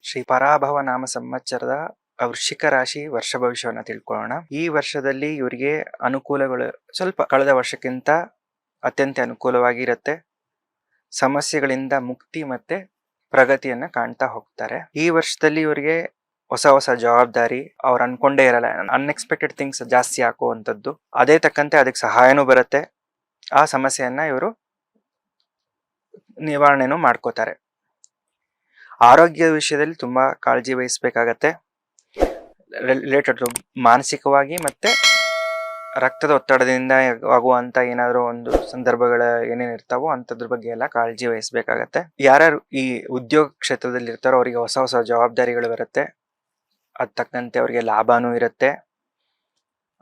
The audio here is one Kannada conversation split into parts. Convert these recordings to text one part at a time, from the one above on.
ಶ್ರೀ ಪರಾಭವ ನಾಮ ಸಂವತ್ಸರದ ವೃಶ್ಚಿಕ ರಾಶಿ ವರ್ಷ ಭವಿಷ್ಯವನ್ನ ತಿಳ್ಕೊಳ್ಳೋಣ. ಈ ವರ್ಷದಲ್ಲಿ ಇವರಿಗೆ ಅನುಕೂಲಗಳು ಸ್ವಲ್ಪ ಕಳೆದ ವರ್ಷಕ್ಕಿಂತ ಅತ್ಯಂತ ಅನುಕೂಲವಾಗಿರುತ್ತೆ. ಸಮಸ್ಯೆಗಳಿಂದ ಮುಕ್ತಿ ಮತ್ತೆ ಪ್ರಗತಿಯನ್ನ ಕಾಣ್ತಾ ಹೋಗ್ತಾರೆ. ಈ ವರ್ಷದಲ್ಲಿ ಇವರಿಗೆ ಹೊಸ ಹೊಸ ಜವಾಬ್ದಾರಿ ಅವ್ರು ಅನ್ಕೊಂಡೇ ಇರಲ್ಲ, ಅನ್ಎಕ್ಸ್ಪೆಕ್ಟೆಡ್ ಥಿಂಗ್ಸ್ ಜಾಸ್ತಿ ಹಾಕುವಂಥದ್ದು. ಅದೇ ತಕ್ಕಂತೆ ಅದಕ್ಕೆ ಸಹಾಯನೂ ಬರುತ್ತೆ. ಆ ಸಮಸ್ಯೆಯನ್ನ ಇವರು ನಿವಾರಣೆನೂ ಮಾಡ್ಕೋತಾರೆ. ಆರೋಗ್ಯದ ವಿಷಯದಲ್ಲಿ ತುಂಬಾ ಕಾಳಜಿ ವಹಿಸ್ಬೇಕಾಗತ್ತೆ. ರಿಲೇಟೆಡ್ ಮಾನಸಿಕವಾಗಿ ಮತ್ತೆ ರಕ್ತದ ಒತ್ತಡದಿಂದ ಆಗುವಂತ ಏನಾದ್ರು ಒಂದು ಸಂದರ್ಭಗಳ ಏನೇನ್ ಇರ್ತಾವೋ ಅಂತದ್ರ ಬಗ್ಗೆ ಎಲ್ಲ ಕಾಳಜಿ ವಹಿಸ್ಬೇಕಾಗತ್ತೆ. ಯಾರ್ಯಾರು ಈ ಉದ್ಯೋಗ ಕ್ಷೇತ್ರದಲ್ಲಿ ಇರ್ತಾರೋ ಅವರಿಗೆ ಹೊಸ ಹೊಸ ಜವಾಬ್ದಾರಿಗಳು ಬರುತ್ತೆ. ಅದ್ ತಕ್ಕಂತೆ ಅವ್ರಿಗೆ ಲಾಭನೂ ಇರುತ್ತೆ.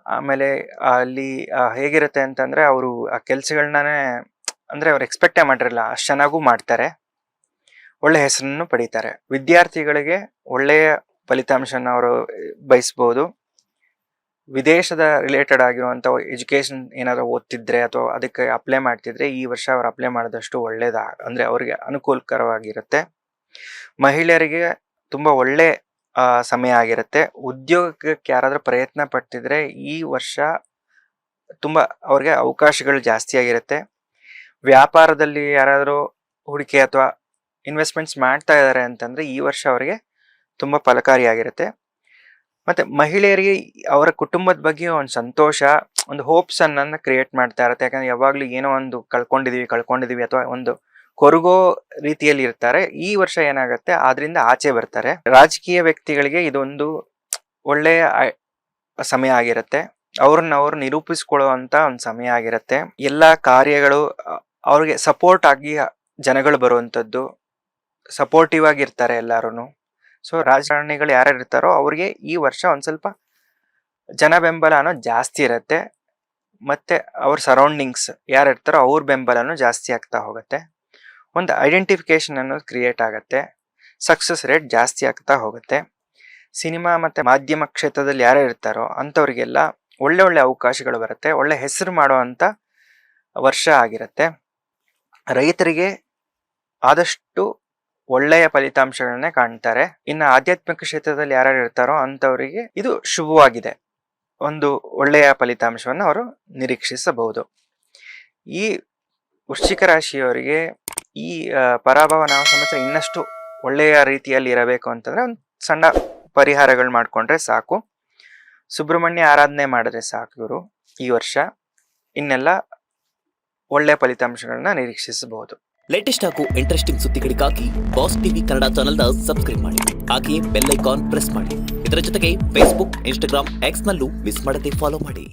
ಆಮೇಲೆ ಅಲ್ಲಿ ಹೇಗಿರುತ್ತೆ ಅಂತಂದ್ರೆ ಅವರು ಆ ಕೆಲ್ಸಗಳನ್ನೇ ಅಂದ್ರೆ ಅವ್ರು ಎಕ್ಸ್ಪೆಕ್ಟೇ ಮಾಡಿರಲ್ಲ ಅಷ್ಟು ಚೆನ್ನಾಗೂ ಮಾಡ್ತಾರೆ. ಒಳ್ಳೆ ಹೆಸರನ್ನು ಪಡಿತಾರೆ. ವಿದ್ಯಾರ್ಥಿಗಳಿಗೆ ಒಳ್ಳೆಯ ಫಲಿತಾಂಶನ ಅವರು ಬಯಸ್ಬೋದು. ವಿದೇಶದ ರಿಲೇಟೆಡ್ ಆಗಿರುವಂತ ಎಜುಕೇಶನ್ ಏನಾದ್ರು ಓದ್ತಿದ್ರೆ ಅಥವಾ ಅದಕ್ಕೆ ಅಪ್ಲೈ ಮಾಡ್ತಿದ್ರೆ ಈ ವರ್ಷ ಅವ್ರು ಅಪ್ಲೈ ಮಾಡಿದಷ್ಟು ಒಳ್ಳೇದ ಅಂದ್ರೆ ಅವ್ರಿಗೆ ಅನುಕೂಲಕರವಾಗಿರುತ್ತೆ. ಮಹಿಳೆಯರಿಗೆ ತುಂಬಾ ಒಳ್ಳೆ ಸಮಯ ಆಗಿರುತ್ತೆ. ಉದ್ಯೋಗಕ್ಕೆ ಯಾರಾದ್ರೂ ಪ್ರಯತ್ನ ಪಡ್ತಿದ್ರೆ ಈ ವರ್ಷ ತುಂಬಾ ಅವ್ರಿಗೆ ಅವಕಾಶಗಳು ಜಾಸ್ತಿ ಆಗಿರುತ್ತೆ. ವ್ಯಾಪಾರದಲ್ಲಿ ಯಾರಾದ್ರೂ ಹೂಡಿಕೆ ಅಥವಾ ಇನ್ವೆಸ್ಟ್ಮೆಂಟ್ಸ್ ಮಾಡ್ತಾ ಇದ್ದಾರೆ ಅಂತಂದ್ರೆ ಈ ವರ್ಷ ಅವರಿಗೆ ತುಂಬಾ ಫಲಕಾರಿಯಾಗಿರುತ್ತೆ. ಮತ್ತೆ ಮಹಿಳೆಯರಿಗೆ ಅವರ ಕುಟುಂಬದ ಬಗ್ಗೆ ಒಂದು ಸಂತೋಷ, ಒಂದು ಹೋಪ್ಸ್ ಅನ್ನ ಕ್ರಿಯೇಟ್ ಮಾಡ್ತಾ ಇರುತ್ತೆ. ಯಾಕಂದ್ರೆ ಯಾವಾಗ್ಲೂ ಏನೋ ಒಂದು ಕಳ್ಕೊಂಡಿದೀವಿ ಅಥವಾ ಒಂದು ಕೊರಗೋ ರೀತಿಯಲ್ಲಿ ಇರ್ತಾರೆ. ಈ ವರ್ಷ ಏನಾಗುತ್ತೆ ಆದ್ರಿಂದ ಆಚೆ ಬರ್ತಾರೆ. ರಾಜಕೀಯ ವ್ಯಕ್ತಿಗಳಿಗೆ ಇದೊಂದು ಒಳ್ಳೆಯ ಸಮಯ ಆಗಿರುತ್ತೆ. ಅವ್ರು ನಿರೂಪಿಸ್ಕೊಳ್ಳುವಂತ ಒಂದು ಸಮಯ ಆಗಿರುತ್ತೆ. ಎಲ್ಲಾ ಕಾರ್ಯಗಳು ಅವ್ರಿಗೆ ಸಪೋರ್ಟ್ ಆಗಿ ಜನಗಳು ಬರುವಂತದ್ದು, ಸಪೋರ್ಟಿವ್ ಆಗಿರ್ತಾರೆ ಎಲ್ಲಾರು. ಸೊ ರಾಜಕಾರಣಿಗಳು ಯಾರು ಇರ್ತಾರೋ ಅವ್ರಿಗೆ ಈ ವರ್ಷ ಒಂದ್ ಸ್ವಲ್ಪ ಜನ ಬೆಂಬಲ ಅನ್ನೋದು ಜಾಸ್ತಿ ಇರುತ್ತೆ. ಮತ್ತೆ ಅವ್ರ ಸರೌಂಡಿಂಗ್ಸ್ ಯಾರು ಇರ್ತಾರೋ ಅವ್ರ ಬೆಂಬಲನೂ ಜಾಸ್ತಿ ಆಗ್ತಾ ಹೋಗುತ್ತೆ. ಒಂದು ಐಡೆಂಟಿಫಿಕೇಶನ್ ಅನ್ನೋದು ಕ್ರಿಯೇಟ್ ಆಗುತ್ತೆ. ಸಕ್ಸಸ್ ರೇಟ್ ಜಾಸ್ತಿ ಆಗ್ತಾ ಹೋಗುತ್ತೆ. ಸಿನಿಮಾ ಮತ್ತೆ ಮಾಧ್ಯಮ ಕ್ಷೇತ್ರದಲ್ಲಿ ಯಾರು ಇರ್ತಾರೋ ಅಂಥವ್ರಿಗೆಲ್ಲ ಒಳ್ಳೆ ಒಳ್ಳೆ ಅವಕಾಶಗಳು ಬರುತ್ತೆ. ಒಳ್ಳೆ ಹೆಸರು ಮಾಡುವಂತ ವರ್ಷ ಆಗಿರುತ್ತೆ. ರೈತರಿಗೆ ಆದಷ್ಟು ಒಳ್ಳೆಯ ಫಲಿತಾಂಶಗಳನ್ನೇ ಕಾಣ್ತಾರೆ. ಇನ್ನು ಆಧ್ಯಾತ್ಮಿಕ ಕ್ಷೇತ್ರದಲ್ಲಿ ಯಾರ್ಯಾರು ಇರ್ತಾರೋ ಅಂಥವರಿಗೆ ಇದು ಶುಭವಾಗಿದೆ. ಒಂದು ಒಳ್ಳೆಯ ಫಲಿತಾಂಶವನ್ನು ಅವರು ನಿರೀಕ್ಷಿಸಬಹುದು. ಈ ವೃಶ್ಚಿಕ ರಾಶಿಯವರಿಗೆ ಈ ಪರಾಭವ ನಾಮ ಸಂವತ್ಸರ ಇನ್ನಷ್ಟು ಒಳ್ಳೆಯ ರೀತಿಯಲ್ಲಿ ಇರಬೇಕು ಅಂತಂದ್ರೆ ಒಂದು ಸಣ್ಣ ಪರಿಹಾರಗಳು ಮಾಡ್ಕೊಂಡ್ರೆ ಸಾಕು. ಸುಬ್ರಹ್ಮಣ್ಯ ಆರಾಧನೆ ಮಾಡಿದ್ರೆ ಸಾಕು ಇವರು ಈ ವರ್ಷ. ಇನ್ನೆಲ್ಲ ಒಳ್ಳೆಯ ಫಲಿತಾಂಶಗಳನ್ನ ನಿರೀಕ್ಷಿಸಬಹುದು. ಲೇಟೆಸ್ಟ್ ಹಾಗೂ ಇಂಟ್ರೆಸ್ಟಿಂಗ್ ಸುದ್ದಿಗಳಿಗಾಗಿ ಬಾಸ್ ಟಿವಿ ಕನ್ನಡ ಚಾನೆಲ್ನ ಸಬ್ಸ್ಕ್ರೈಬ್ ಮಾಡಿ. ಹಾಗೆಯೇ ಬೆಲ್ ಐಕಾನ್ ಪ್ರೆಸ್ ಮಾಡಿ. ಇದರ ಜೊತೆಗೆ ಫೇಸ್ಬುಕ್, ಇನ್ಸ್ಟಾಗ್ರಾಮ್, ಎಕ್ಸ್ ನಲ್ಲೂ ಮಿಸ್ ಮಾಡದೆ ಫಾಲೋ ಮಾಡಿ.